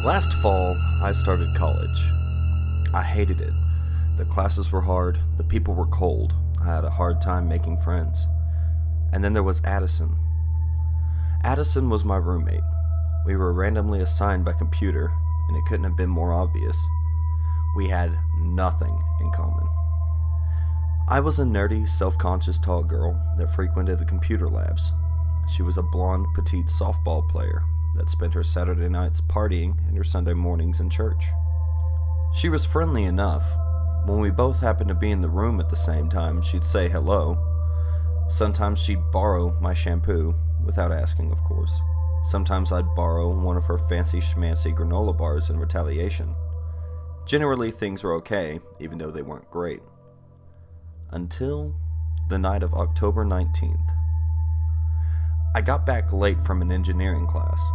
Last fall, I started college. I hated it. The classes were hard, the people were cold, I had a hard time making friends. And then there was Addison. Addison was my roommate. We were randomly assigned by computer, and it couldn't have been more obvious. We had nothing in common. I was a nerdy, self-conscious tall girl that frequented the computer labs. She was a blonde, petite softball player that spent her Saturday nights partying and her Sunday mornings in church. She was friendly enough. When we both happened to be in the room at the same time, she'd say hello. Sometimes she'd borrow my shampoo, without asking, of course. Sometimes I'd borrow one of her fancy schmancy granola bars in retaliation. Generally, things were okay, even though they weren't great. Until the night of October 19th. I got back late from an engineering class.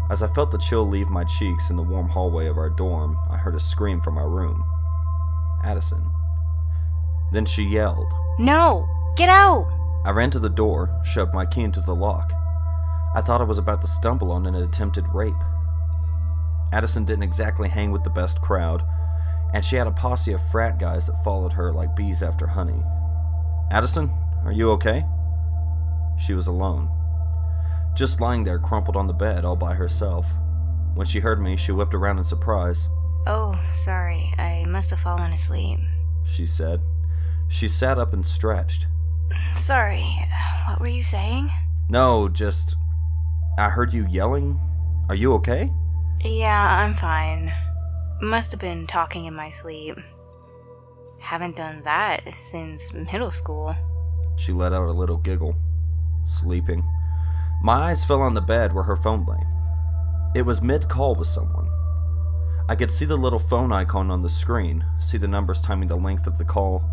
As I felt the chill leave my cheeks in the warm hallway of our dorm, I heard a scream from our room. Addison. Then she yelled, "No! Get out!" I ran to the door, shoved my key into the lock. I thought I was about to stumble on an attempted rape. Addison didn't exactly hang with the best crowd, and she had a posse of frat guys that followed her like bees after honey. "Addison, are you okay?" She was alone, just lying there crumpled on the bed all by herself. When she heard me, she whipped around in surprise. "Oh, sorry. I must have fallen asleep," she said. She sat up and stretched. "Sorry. What were you saying?" "No, just... I heard you yelling. Are you okay?" "Yeah, I'm fine. Must have been talking in my sleep. Haven't done that since middle school." She let out a little giggle. Sleeping. My eyes fell on the bed where her phone lay. It was mid-call with someone. I could see the little phone icon on the screen, see the numbers timing the length of the call.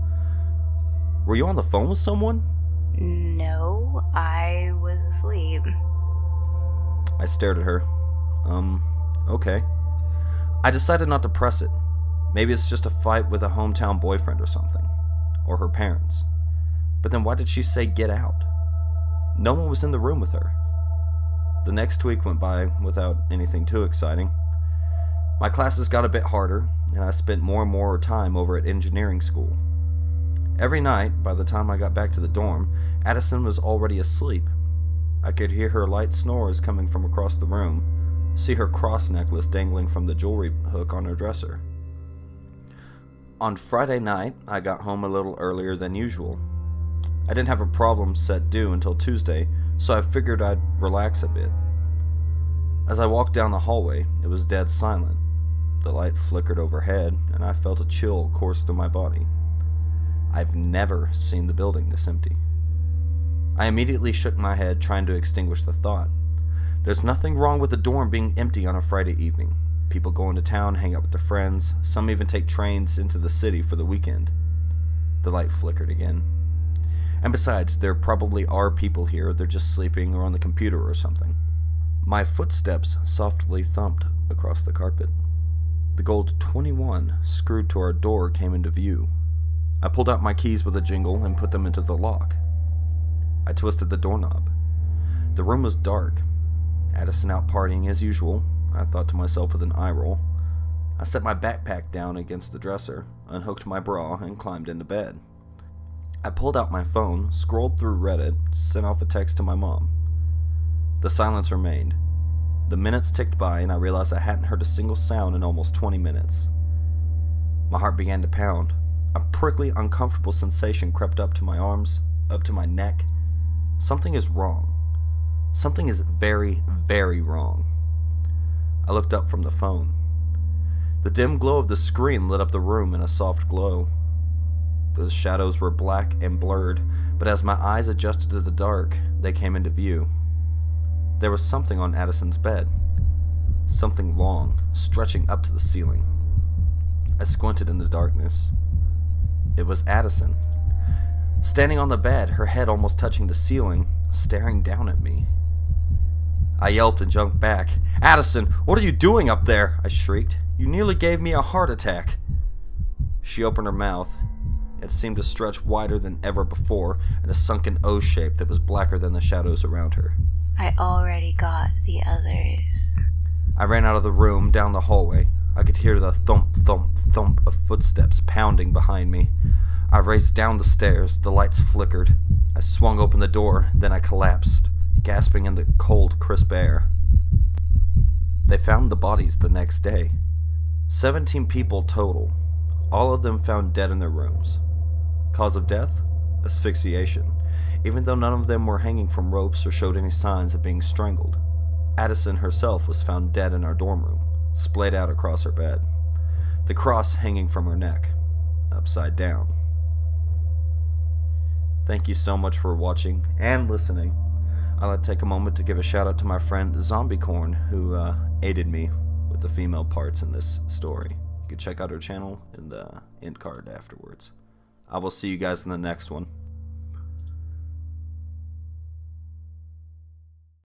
"Were you on the phone with someone?" "No, I was asleep." I stared at her. Okay. I decided not to press it. Maybe it's just a fight with a hometown boyfriend or something. Or her parents. But then why did she say get out? No one was in the room with her. The next week went by without anything too exciting. My classes got a bit harder, and I spent more and more time over at engineering school. Every night, by the time I got back to the dorm, Addison was already asleep. I could hear her light snores coming from across the room, see her cross necklace dangling from the jewelry hook on her dresser. On Friday night, I got home a little earlier than usual. I didn't have a problem set due until Tuesday, so I figured I'd relax a bit. As I walked down the hallway, it was dead silent. The light flickered overhead, and I felt a chill course through my body. I've never seen the building this empty. I immediately shook my head, trying to extinguish the thought. There's nothing wrong with the dorm being empty on a Friday evening. People go into town, hang out with their friends, some even take trains into the city for the weekend. The light flickered again. And besides, there probably are people here, they're just sleeping or on the computer or something. My footsteps softly thumped across the carpet. The gold 21 screwed to our door came into view. I pulled out my keys with a jingle and put them into the lock. I twisted the doorknob. The room was dark. Addison out partying as usual, I thought to myself with an eye roll. I set my backpack down against the dresser, unhooked my bra, and climbed into bed. I pulled out my phone, scrolled through Reddit, sent off a text to my mom. The silence remained. The minutes ticked by, and I realized I hadn't heard a single sound in almost 20 minutes. My heart began to pound. A prickly, uncomfortable sensation crept up to my arms, up to my neck. Something is wrong. Something is very, very wrong. I looked up from the phone. The dim glow of the screen lit up the room in a soft glow. The shadows were black and blurred, but as my eyes adjusted to the dark, they came into view. There was something on Addison's bed. Something long, stretching up to the ceiling. I squinted in the darkness. It was Addison. Standing on the bed, her head almost touching the ceiling, staring down at me. I yelped and jumped back. "Addison, what are you doing up there?" I shrieked. "You nearly gave me a heart attack." She opened her mouth. It seemed to stretch wider than ever before, in a sunken O shape that was blacker than the shadows around her. "I already got the others." I ran out of the room, down the hallway. I could hear the thump, thump, thump of footsteps pounding behind me. I raced down the stairs, the lights flickered. I swung open the door, then I collapsed, gasping in the cold, crisp air. They found the bodies the next day. 17 people total, all of them found dead in their rooms. Cause of death? Asphyxiation, even though none of them were hanging from ropes or showed any signs of being strangled. Addison herself was found dead in our dorm room, splayed out across her bed, the cross hanging from her neck, upside down. Thank you so much for watching and listening. I'd like to take a moment to give a shout out to my friend Zombiecorn, who aided me with the female parts in this story. You can check out her channel in the end card afterwards. I will see you guys in the next one.